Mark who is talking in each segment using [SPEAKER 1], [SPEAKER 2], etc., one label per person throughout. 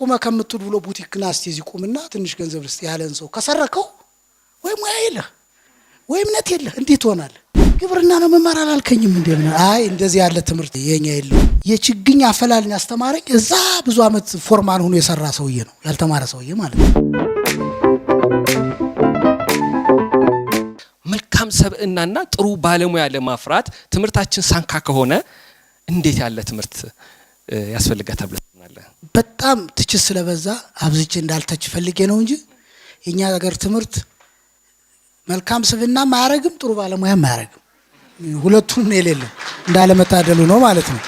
[SPEAKER 1] ቁመ ከምትል ብሎ ቡቲክና እስቲ ቁምና ትንሽ ገንዘብ ልስጥ ያለን ሰው ከሰረከው ወይ ሙያ የለህ ወይ እምነት የለህ እንዴት ሆናል? ግብርና ነው መማር አላልከኝም እንዴ? አይ እንደዚህ ያለ ትምህርት የኛ የለው። የችግኝ አፈላልን ያስተማረኝ እዛ ብዙ አመት ፎርማን ሆኖ የሰራ ሰውዬ ነው፣ ያልተማረ ሰውዬ ማለት ነው።
[SPEAKER 2] መልካም ሰብእናና ጥሩ ባለሙያ ለማፍራት ትምህርታችን ሳንካ ከሆነ እንዴት ያለ ትምህርት ያስፈልጋታል ብለህ ታምናለህ?
[SPEAKER 1] በጣም ትችት ስለበዛ አብዝቼ እንዳልተች ፈልጌ ነው እንጂ የኛ ሀገር ትምህርት መልካም ስብዕና ማያረግም ጥሩ ባለሙያ ማያረግም፣ ሁለቱም የሌለው እንዳለመታደሉ ነው ማለት ነው።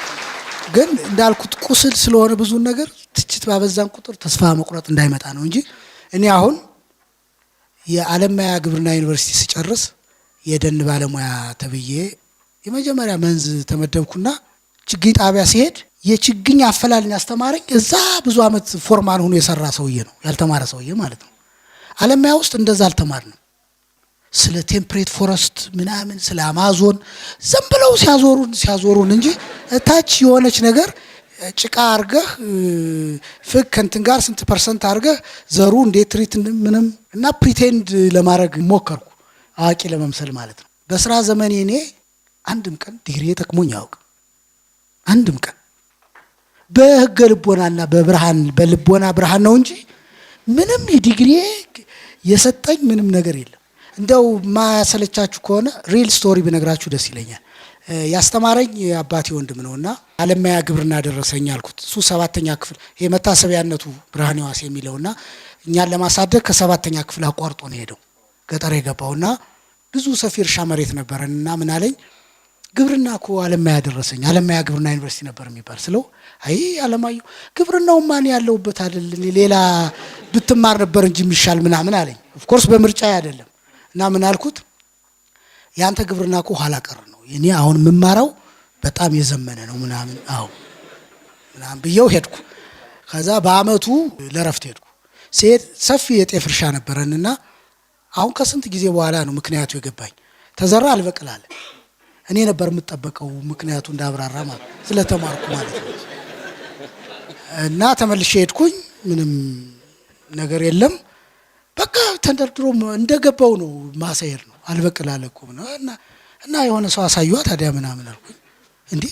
[SPEAKER 1] ግን እንዳልኩት ቁስል ስለሆነ ብዙ ነገር ትችት ባበዛን ቁጥር ተስፋ መቁረጥ እንዳይመጣ ነው እንጂ እኔ አሁን የዓለማያ ግብርና ዩኒቨርሲቲ ሲጨርስ የደን ባለሙያ ተብዬ የመጀመሪያ መንዝ ተመደብኩና ችግኝ ጣቢያ ሲሄድ የችግኝ አፈላልን ያስተማረኝ እዛ ብዙ አመት ፎርማን ሆኖ የሰራ ሰውዬ ነው፣ ያልተማረ ሰውዬ ማለት ነው። ዓለማያ ውስጥ እንደዛ አልተማርንም። ስለ ቴምፕሬት ፎረስት ምናምን ስለ አማዞን ዝም ብለው ሲያዞሩን እንጂ ታች የሆነች ነገር ጭቃ አርገህ ፍቅ ከንትን ጋር ስንት % አርገህ ዘሩ እንዴት ትሪት ምንም እና ፕሪቴንድ ለማድረግ ሞከርኩ፣ አዋቂ ለመምሰል ማለት ነው። በስራ ዘመኔ እኔ አንድም ቀን ዲግሪ ተጠቅሞኝ ያውቅ አንድም ቀን በህገ ልቦናና በልቦና ብርሃን ነው እንጂ ምንም ዲግሪ የሰጠኝ ምንም ነገር የለም። እንደው ማሰለቻችሁ ከሆነ ሪል ስቶሪ ብነግራችሁ ደስ ይለኛል። ያስተማረኝ አባቴ ወንድም ነውና ዓለማያ ግብርና ደረሰኝ አልኩት። እሱ 7ኛ ክፍል የመታሰቢያነቱ ብርሃን ዋስ የሚለውና እኛን ለማሳደግ ከ7ኛ ክፍል አቋርጦ ነው ሄደው ገጠር የገባውና ብዙ ሰፊ እርሻ መሬት ነበርና ምን አለኝ፣ ግብርና እኮ ዓለማያ ደረሰኝ፣ ዓለማያ ግብርና ዩኒቨርሲቲ ነበር የሚባል ስለው፣ አይ ዓለማየሁ ግብርናው ማን ያለውበት አይደል ሌላ ብትማር ነበር እንጂ የሚሻል ምናምን አለኝ። ኦፍ ኮርስ በምርጫ አይደለም እና ምን አልኩት፣ ያንተ ግብርና እኮ ኋላ ቀር ነው፣ እኔ አሁን የምማረው በጣም የዘመነ ነው ምናምን ምናምን ብየው ሄድኩ። ከዛ በአመቱ ለረፍት ሄድኩ። ሲሄድ ሰፊ የጤፍ እርሻ ነበረንና አሁን ከስንት ጊዜ በኋላ ነው ምክንያቱ የገባኝ። ተዘራ አልበቅላለ እኔ ነበር የምጠበቀው ምክንያቱ እንዳብራራ ማለት ስለተማርኩ ማለት ነው። እና ተመልሼ ሄድኩኝ፣ ምንም ነገር የለም። በቃ ተንደርድሮ እንደገባው ነው ማሳየር ነው አልበቅላለ እኮ ነው እና የሆነ ሰው አሳዩዋ ታዲያ ምናምን አልኩኝ። እንዴ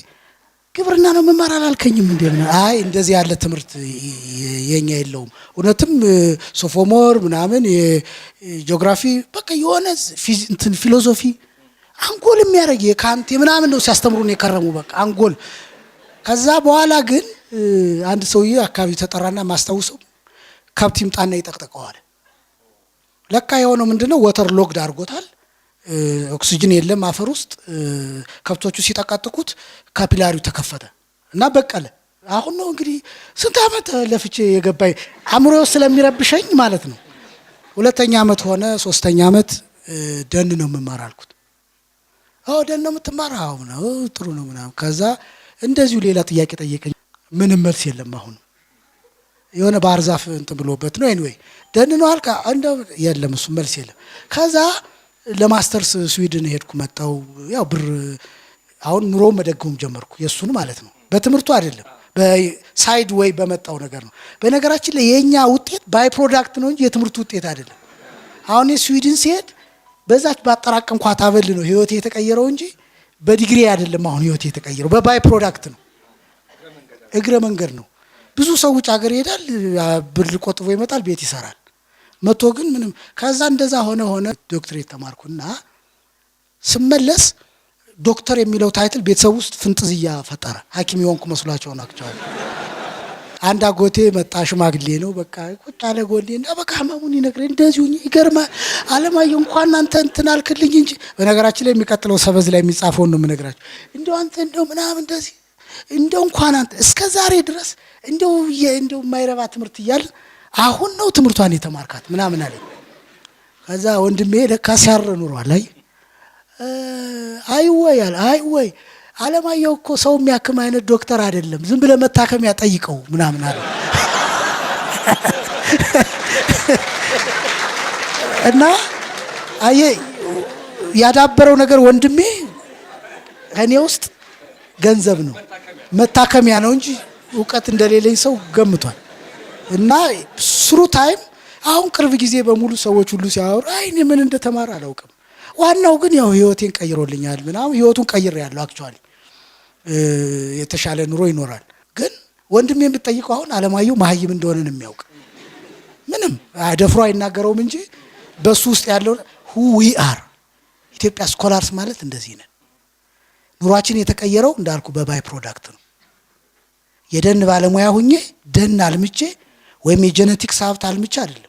[SPEAKER 1] ግብርና ነው መማር አላልከኝም እንዴ? አይ እንደዚህ ያለ ትምህርት የኛ የለውም። እውነትም ሶፎሞር ምናምን የጂኦግራፊ በቃ የሆነ እንትን ፊሎሶፊ አንጎል የሚያረግ የካንት ምናምን ነው ሲያስተምሩን የከረሙ በቃ አንጎል። ከዛ በኋላ ግን አንድ ሰውዬ አካባቢ ተጠራና ማስታውሰው ከብት ይምጣና ይጠቅጥቀዋል። ለካ የሆነው ምንድነው ወተር ሎግድ አድርጎታል። ኦክሲጅን የለም አፈር ውስጥ። ከብቶቹ ሲጠቃጥቁት ካፒላሪው ተከፈተ እና በቀለ። አሁን ነው እንግዲህ ስንት አመት ለፍቼ የገባኝ አእምሮዬ ስለሚረብሸኝ ማለት ነው። 2ኛ አመት ሆነ 3ኛ አመት ደን ነው መማር አልኩት። አዎ ደን ነው የምትማረው? ነው ጥሩ ነው ምናምን። ከዛ እንደዚሁ ሌላ ጥያቄ ጠየቀኝ። ምንም መልስ የለም። አሁን የሆነ ባህር ዛፍ እንትን ብሎበት ነው ኤኒዌይ ደን ነው አልካ እንደው የለም እሱ መልስ የለም። ከዛ ለማስተርስ ስዊድን ሄድኩ መጣው። ያው ብር አሁን ኑሮ መደገም ጀመርኩ የሱን ማለት ነው። በትምህርቱ አይደለም በሳይድ ወይ በመጣው ነገር ነው። በነገራችን ላይ የኛ ውጤት ባይ ፕሮዳክት ነው እንጂ የትምህርቱ ውጤት አይደለም። አሁን ስዊድን ሲሄድ በዛች ባጠራቀምኳት አበል ነው ህይወቴ የተቀየረው እንጂ በዲግሪ አይደለም። አሁን ህይወቴ የተቀየረው በባይ ፕሮዳክት ነው፣ እግረ መንገድ ነው። ብዙ ሰው ውጭ ሀገር ይሄዳል፣ ብር ቆጥቦ ይመጣል፣ ቤት ይሰራል፣ መቶ ግን ምንም። ከዛ እንደዛ ሆነ ዶክተሬት ተማርኩና ስመለስ ዶክተር የሚለው ታይትል ቤተሰብ ውስጥ ፍንጥዝያ ፈጠረ። ሐኪም የሆንኩ መስሏቸው ናቸው። አንድ አጎቴ መጣ፣ ሽማግሌ ነው። በቃ ቁጭ አለ ጎኔና በቃ ህመሙን ይነግረኝ። እንደዚሁ ይገርማል ዓለማየሁ እንኳን አንተ እንትን አልክልኝ እንጂ። በነገራችን ላይ የሚቀጥለው ሰበዝ ላይ የሚጻፈው ነው የምነግራችሁ። እንደው አንተ እንደው ምናምን እንደዚህ እንደው እንኳን አንተ እስከ ዛሬ ድረስ እንደው የማይረባ ትምህርት እያለ አሁን ነው ትምህርቷን የተማርካት ምናምን አለ። ከዛ ወንድሜ ለካ ሲያር ኑሯል። አይወይ ዓለማየሁ እኮ ሰው የሚያክም አይነት ዶክተር አይደለም፣ ዝም ብለህ መታከሚያ ጠይቀው ምናምን አለ። እና አየ ያዳበረው ነገር ወንድሜ እኔ ውስጥ ገንዘብ ነው መታከሚያ ነው እንጂ እውቀት እንደሌለኝ ሰው ገምቷል። እና ስሩ ታይም አሁን ቅርብ ጊዜ በሙሉ ሰዎች ሁሉ ሲያወሩ አይ እኔ ምን እንደተማረ አላውቅም፣ ዋናው ግን ያው ህይወቴን ቀይሮልኛል ምናምን። ህይወቱን ቀይሬያለሁ አክቹአሊ የተሻለ ኑሮ ይኖራል። ግን ወንድሜን ብትጠይቀው አሁን አለማየሁ መሀይም እንደሆነ ነው የሚያውቅ። ምንም ደፍሮ አይናገረውም እንጂ በሱ ውስጥ ያለው who we are ኢትዮጵያ ስኮላርስ ማለት እንደዚህ ነን። ኑሯችን የተቀየረው እንዳልኩ በባይ ፕሮዳክት ነው። የደን ባለሙያ ሁኜ ደን አልምቼ ወይም የጄኔቲክስ ሀብት አልምቼ አይደለም።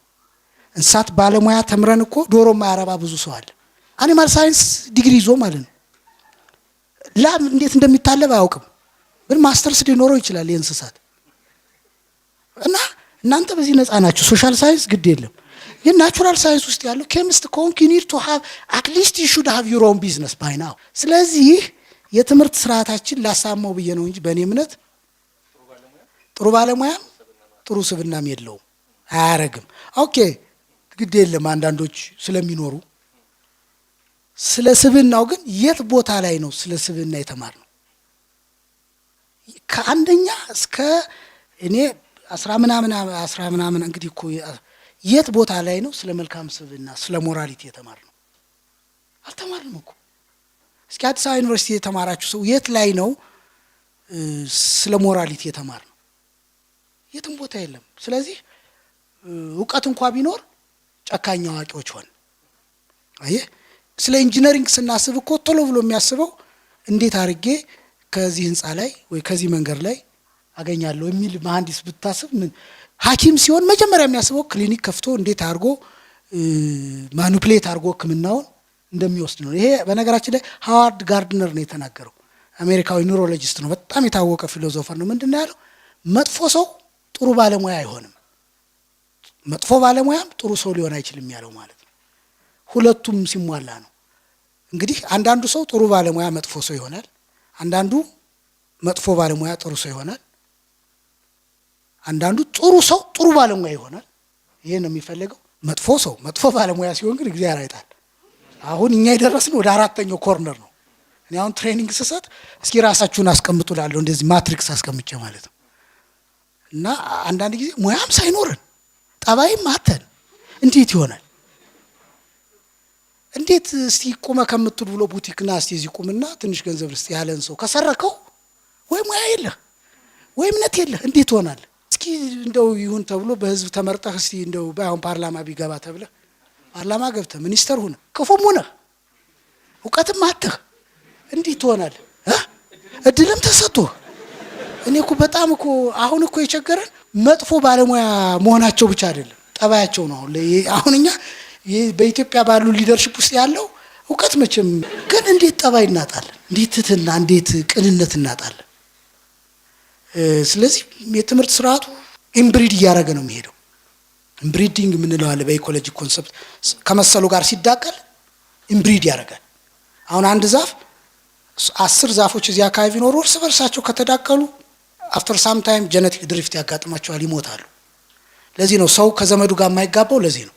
[SPEAKER 1] እንስሳት ባለሙያ ተምረን እኮ ዶሮ ማያረባ ብዙ ሰው አለ። አኒማል ሳይንስ ዲግሪ ይዞ ማለት ነው። ላም እንዴት እንደሚታለብ አያውቅም፣ ግን ማስተርስ ሊኖረው ይችላል የእንስሳት። እና እናንተ በዚህ ነፃ ናችሁ። ሶሻል ሳይንስ ግድ የለም። ግን ናቹራል ሳይንስ ውስጥ ያለው ኬሚስት ኮንክ you need to have at least you should have your own business by now። ስለዚህ የትምህርት ስርዓታችን ላሳማው ብዬ ነው እንጂ በእኔ እምነት ጥሩ ባለሙያም ጥሩ ስብናም የለውም፣ አያረግም። ኦኬ ግድ የለም አንዳንዶች ስለሚኖሩ። ስለ ስብናው ግን የት ቦታ ላይ ነው ስለ ስብና የተማርነው? ከአንደኛ እስከ እኔ 10 ምናምን እንግዲህ እኮ የት ቦታ ላይ ነው ስለ መልካም ስብና ስለ ሞራሊቲ የተማርነው? አልተማርንም እኮ። እስኪ አዲስ አበባ ዩኒቨርሲቲ የተማራችሁ ሰው የት ላይ ነው ስለ ሞራሊቲ የተማርነው? የትም ቦታ የለም። ስለዚህ እውቀት እንኳን ቢኖር ጨካኝ አዋቂዎች ሆን። አየህ ስለ ኢንጂነሪንግ ስናስብ እኮ ቶሎ ብሎ የሚያስበው እንዴት አድርጌ ከዚህ ህንፃ ላይ ወይ ከዚህ መንገድ ላይ አገኛለሁ የሚል መሐንዲስ ብታስብ፣ ምን ሐኪም ሲሆን መጀመሪያ የሚያስበው ክሊኒክ ከፍቶ እንዴት አድርጎ ማኒፕሌት አድርጎ ህክምናውን እንደሚወስድ ነው። ይሄ በነገራችን ላይ ሃዋርድ ጋርድነር ነው የተናገረው። አሜሪካዊ ኒውሮሎጂስት ነው፣ በጣም የታወቀ ፊሎዞፈር ነው። ምንድነው ያለው? መጥፎ ሰው ጥሩ ባለሙያ አይሆንም፣ መጥፎ ባለሙያም ጥሩ ሰው ሊሆን አይችልም ያለው ማለት ነው። ሁለቱም ሲሟላ ነው። እንግዲህ አንዳንዱ ሰው ጥሩ ባለሙያ መጥፎ ሰው ይሆናል፣ አንዳንዱ መጥፎ ባለሙያ ጥሩ ሰው ይሆናል፣ አንዳንዱ ጥሩ ሰው ጥሩ ባለሙያ ይሆናል። ይሄ ነው የሚፈልገው። መጥፎ ሰው መጥፎ ባለሙያ ሲሆን ግን እግዚአብሔር አይጣል። አሁን እኛ የደረስነው ወደ አራተኛው ኮርነር ነው። እኔ አሁን ትሬኒንግ ስሰጥ እስኪ ራሳችሁን አስቀምጡ ላለሁ እንደዚህ ማትሪክስ አስቀምጬ ማለት ነው። እና አንዳንድ ጊዜ ሙያም ሳይኖርን ጠባይም አተን እንዴት ይሆናል? እንዴት እስቲ ቁመ ከምትሉ ብሎ ቡቲክና እስቲ እዚህ ቁምና ትንሽ ገንዘብ እስቲ ያለን ሰው ከሰረከው ወይ ሙያ የለህ ወይ እምነት የለህ እንዴት ይሆናል? እስኪ እንደው ይሁን ተብሎ በህዝብ ተመርጠህ እስቲ እንደው ባይሆን ፓርላማ ቢገባ ተብለህ ፓርላማ ገብተህ ሚኒስተር ሆነ ክፉም ሆነ እውቀትም አተህ እንዴት ትሆናል? እድልም ተሰጥቶ እኔ እኮ በጣም እኮ አሁን እኮ የቸገረን መጥፎ ባለሙያ መሆናቸው ብቻ አይደለም ጠባያቸው ነው። አሁን እኛ በኢትዮጵያ ባሉ ሊደርሺፕ ውስጥ ያለው እውቀት መቼም ግን እንዴት ጠባይ እናጣለን? እንዴት ትህትና፣ እንዴት ቅንነት እናጣለን? ስለዚህ የትምህርት ስርዓቱ ኢምብሪድ እያደረገ ነው የሚሄደው። ኢምብሪዲንግ የምንለው አለ በኢኮሎጂ ኮንሰፕት። ከመሰሉ ጋር ሲዳቀል ኢምብሪድ ያደርጋል። አሁን አንድ ዛፍ 10 ዛፎች እዚህ አካባቢ ኖሩ እርስ በርሳቸው ከተዳቀሉ አፍተር ሳም ታይም ጄኔቲክ ድሪፍት ያጋጥማቸዋል፣ ይሞታሉ። ለዚህ ነው ሰው ከዘመዱ ጋር የማይጋባው፣ ለዚህ ነው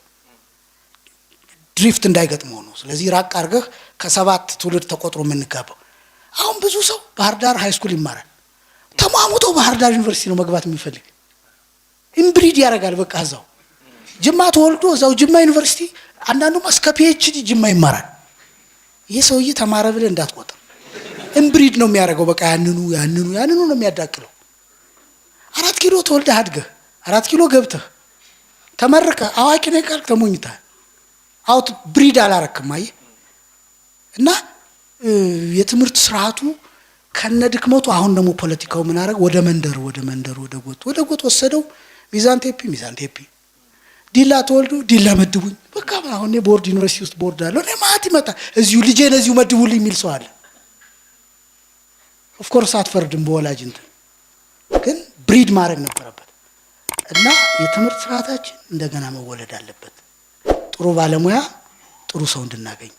[SPEAKER 1] ድሪፍት እንዳይገጥመው ነው። ስለዚህ ራቅ አድርገህ ከ7 ትውልድ ተቆጥሮ የምንጋባው። አሁን ብዙ ሰው ባህር ዳር ሃይ ስኩል ይማራል፣ ተሟሙቶ ባህር ዳር ዩኒቨርሲቲ ነው መግባት የሚፈልግ። ኢምብሪድ ያደርጋል። በቃ እዛው ጅማ ተወልዶ እዛው ጅማ ዩኒቨርሲቲ፣ አንዳንዱ እስከ ፒኤችዲ ጅማ ይማራል። ይህ ሰውዬ ተማረ ብለህ እንዳትቆጥር። ኢምብሪድ ነው የሚያደርገው። በቃ ያንኑ ነው የሚያዳቅለው። 4 ኪሎ ተወልደህ አድገህ 4 ኪሎ ገብተህ ተመርቀህ አዋቂ ነኝ ካልክ ተሞኝተሃል። አውት ብሪድ አላረክም። አየህ። እና የትምህርት ስርዓቱ ከነድክመቱ አሁን ደግሞ ፖለቲካው ምን አደረገ? ወደ መንደር ወደ ጎጥ ወሰደው። ሚዛን ቴፒ ዲላ ተወልዶ ዲላ መድቡኝ። በቃ አሁን ቦርድ ዩኒቨርሲቲ ውስጥ ቦርድ አለው። እኔ ማት ይመጣ እዚሁ ልጄን እዚሁ መድቡልኝ የሚል ሰው አለ። ኦፍ ኮርስ አትፈርድም በወላጅ እንትን፣ ግን ብሪድ ማድረግ ነበረበት። እና የትምህርት ስርዓታችን እንደገና መወለድ አለበት። ጥሩ ባለሙያ ጥሩ ሰው እንድናገኝ